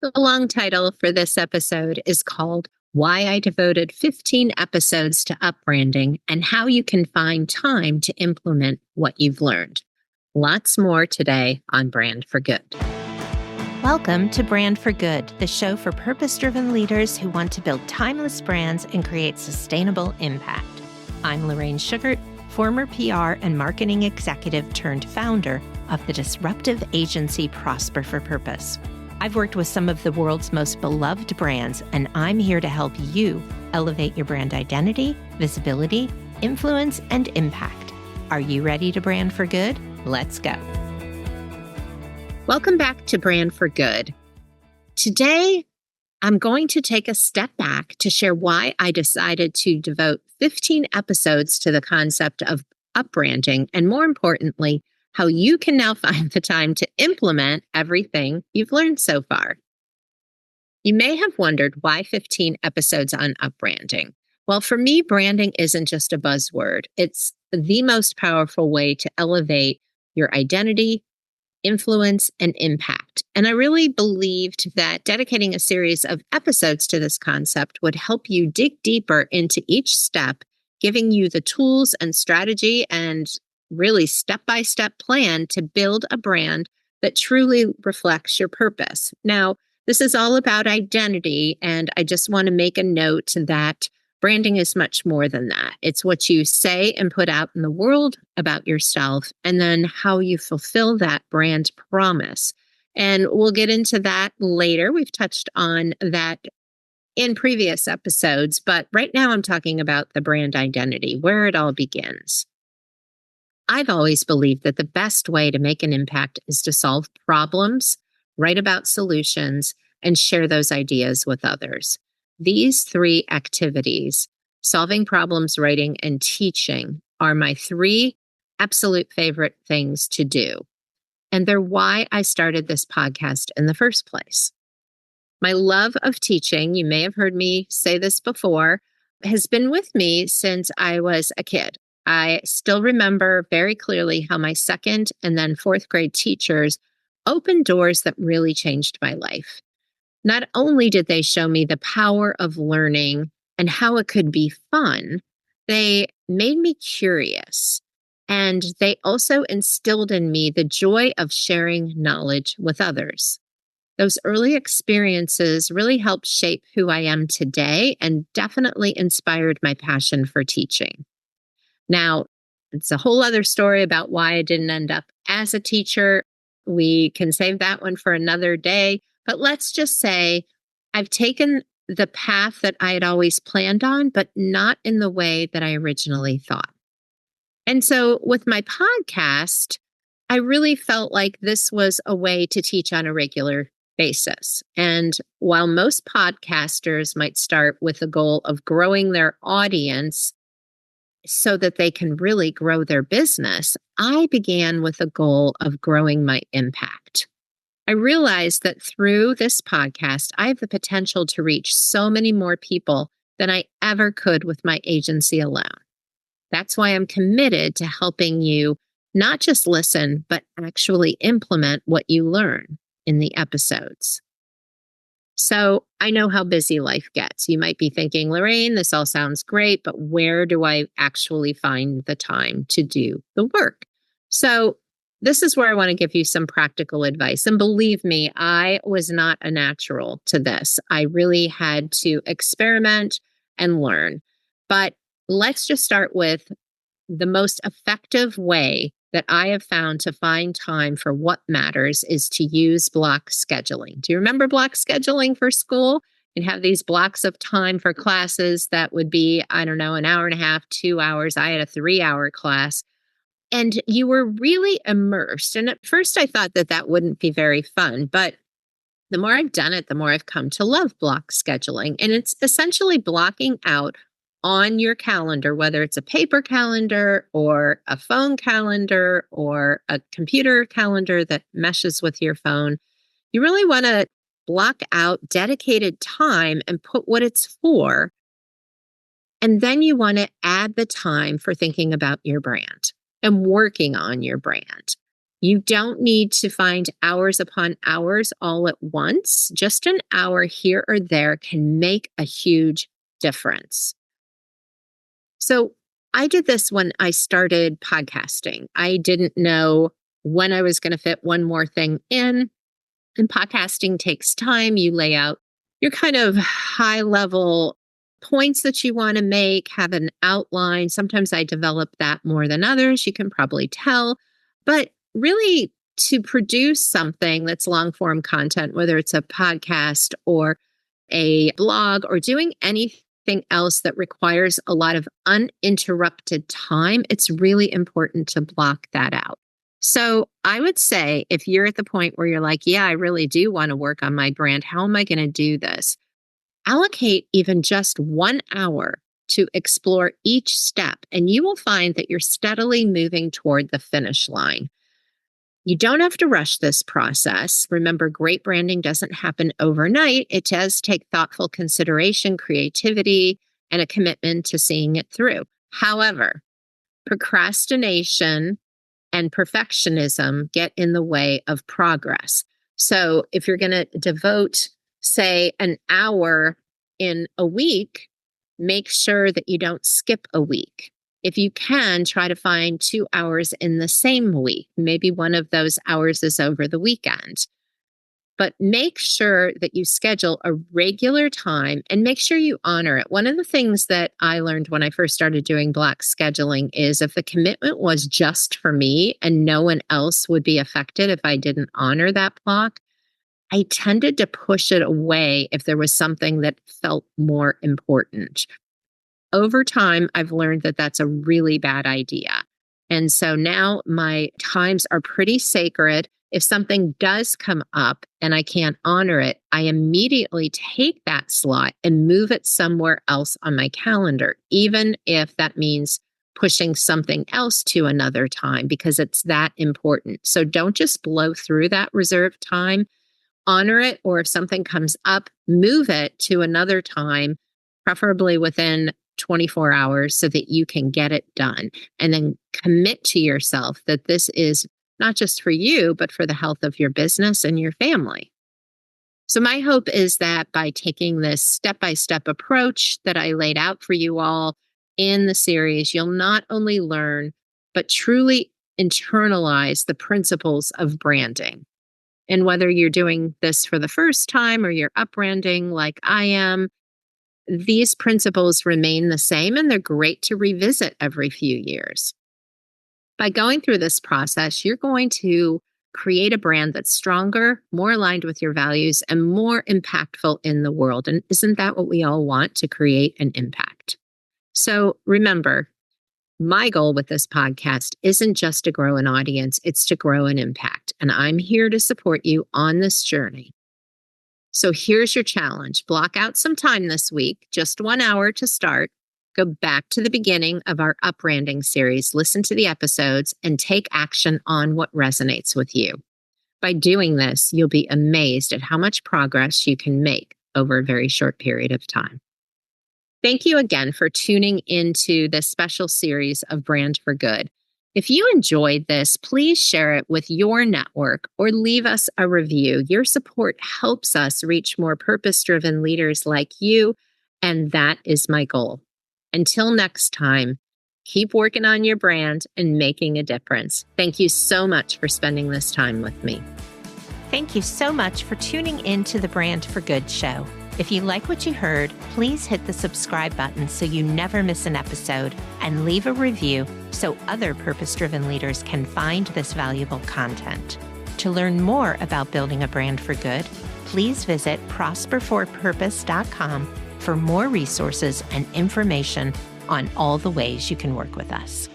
The long title for this episode is called Why I Devoted 15 Episodes to Upbranding and How You Can Find Time to Implement What You've Learned. Lots more today on Brand for Good. Welcome to Brand for Good, the show for purpose-driven leaders who want to build timeless brands and create sustainable impact. I'm Lorraine Sugart, former PR and marketing executive turned founder of the disruptive agency Prosper for Purpose. I've worked with some of the world's most beloved brands, and I'm here to help you elevate your brand identity, visibility, influence, and impact. Are you ready to brand for good? Let's go. Welcome back to Brand for Good. Today, I'm going to take a step back to share why I decided to devote 15 episodes to the concept of upbranding, and more importantly, how you can now find the time to implement everything you've learned so far. You may have wondered why 15 episodes on upbranding. Well, for me, branding isn't just a buzzword. It's the most powerful way to elevate your identity, influence, and impact. And I really believed that dedicating a series of episodes to this concept would help you dig deeper into each step, giving you the tools and strategy and really step-by-step plan to build a brand that truly reflects your purpose. Now, this is all about identity, and I just want to make a note that branding is much more than that. It's what you say and put out in the world about yourself, and then how you fulfill that brand promise. And we'll get into that later. We've touched on that in previous episodes, but right now I'm talking about the brand identity, where it all begins. I've always believed that the best way to make an impact is to solve problems, write about solutions, and share those ideas with others. These three activities, solving problems, writing, and teaching, are my three absolute favorite things to do. And they're why I started this podcast in the first place. My love of teaching, you may have heard me say this before, has been with me since I was a kid. I still remember very clearly how my second and then fourth grade teachers opened doors that really changed my life. Not only did they show me the power of learning and how it could be fun, they made me curious. And they also instilled in me the joy of sharing knowledge with others. Those early experiences really helped shape who I am today and definitely inspired my passion for teaching. Now, it's a whole other story about why I didn't end up as a teacher. We can save that one for another day. But let's just say I've taken the path that I had always planned on, but not in the way that I originally thought. And so with my podcast, I really felt like this was a way to teach on a regular basis. And while most podcasters might start with the goal of growing their audience so that they can really grow their business, I began with a goal of growing my impact. I realized that through this podcast, I have the potential to reach so many more people than I ever could with my agency alone. That's why I'm committed to helping you not just listen, but actually implement what you learn in the episodes. So I know how busy life gets. You might be thinking, Lorraine, this all sounds great, but where do I actually find the time to do the work? So this is where I want to give you some practical advice. And believe me, I was not a natural to this. I really had to experiment and learn. But let's just start with the most effective way that I have found to find time for what matters is to use block scheduling. Do you remember block scheduling for school? You'd have these blocks of time for classes that would be, an hour and a half, 2 hours. I had a 3-hour class. And you were really immersed. And at first I thought that that wouldn't be very fun, but the more I've done it, the more I've come to love block scheduling. And it's essentially blocking out on your calendar, whether it's a paper calendar or a phone calendar or a computer calendar that meshes with your phone. You really want to block out dedicated time and put what it's for. And then you want to add the time for thinking about your brand and working on your brand. You don't need to find hours upon hours all at once. Just an hour here or there can make a huge difference. So I did this when I started podcasting. I didn't know when I was going to fit one more thing in. And podcasting takes time. You lay out your kind of high level points that you want to make, have an outline. Sometimes I develop that more than others. You can probably tell. But really, to produce something that's long form content, whether it's a podcast or a blog or doing anything else that requires a lot of uninterrupted time, it's really important to block that out. So I would say if you're at the point where you're like, yeah, I really do want to work on my brand, how am I going to do this? Allocate even just 1 hour to explore each step, and you will find that you're steadily moving toward the finish line. You don't have to rush this process. Remember, great branding doesn't happen overnight. It does take thoughtful consideration, creativity, and a commitment to seeing it through. However, procrastination and perfectionism get in the way of progress. So if you're going to devote, say, an hour in a week, make sure that you don't skip a week. If you can, try to find 2 hours in the same week. Maybe one of those hours is over the weekend. But make sure that you schedule a regular time and make sure you honor it. One of the things that I learned when I first started doing block scheduling is if the commitment was just for me and no one else would be affected if I didn't honor that block, I tended to push it away if there was something that felt more important. Over time, I've learned that that's a really bad idea. And so now my times are pretty sacred. If something does come up and I can't honor it, I immediately take that slot and move it somewhere else on my calendar, even if that means pushing something else to another time, because it's that important. So don't just blow through that reserved time. Honor it, or if something comes up, move it to another time, preferably within 24 hours so that you can get it done. And then commit to yourself that this is not just for you, but for the health of your business and your family. So my hope is that by taking this step-by-step approach that I laid out for you all in the series, you'll not only learn, but truly internalize the principles of branding. And whether you're doing this for the first time or you're upbranding like I am, these principles remain the same and they're great to revisit every few years. By going through this process, you're going to create a brand that's stronger, more aligned with your values, and more impactful in the world. And isn't that what we all want, to create an impact? So remember, my goal with this podcast isn't just to grow an audience, it's to grow an impact. And I'm here to support you on this journey. So here's your challenge. Block out some time this week, just 1 hour to start. Go back to the beginning of our upbranding series, listen to the episodes, and take action on what resonates with you. By doing this, you'll be amazed at how much progress you can make over a very short period of time. Thank you again for tuning into this special series of Brand for Good. If you enjoyed this, please share it with your network or leave us a review. Your support helps us reach more purpose-driven leaders like you, and that is my goal. Until next time, keep working on your brand and making a difference. Thank you so much for spending this time with me. Thank you so much for tuning in to the Brand for Good show. If you like what you heard, please hit the subscribe button so you never miss an episode, and leave a review so other purpose-driven leaders can find this valuable content. To learn more about building a brand for good, please visit prosperforpurpose.com for more resources and information on all the ways you can work with us.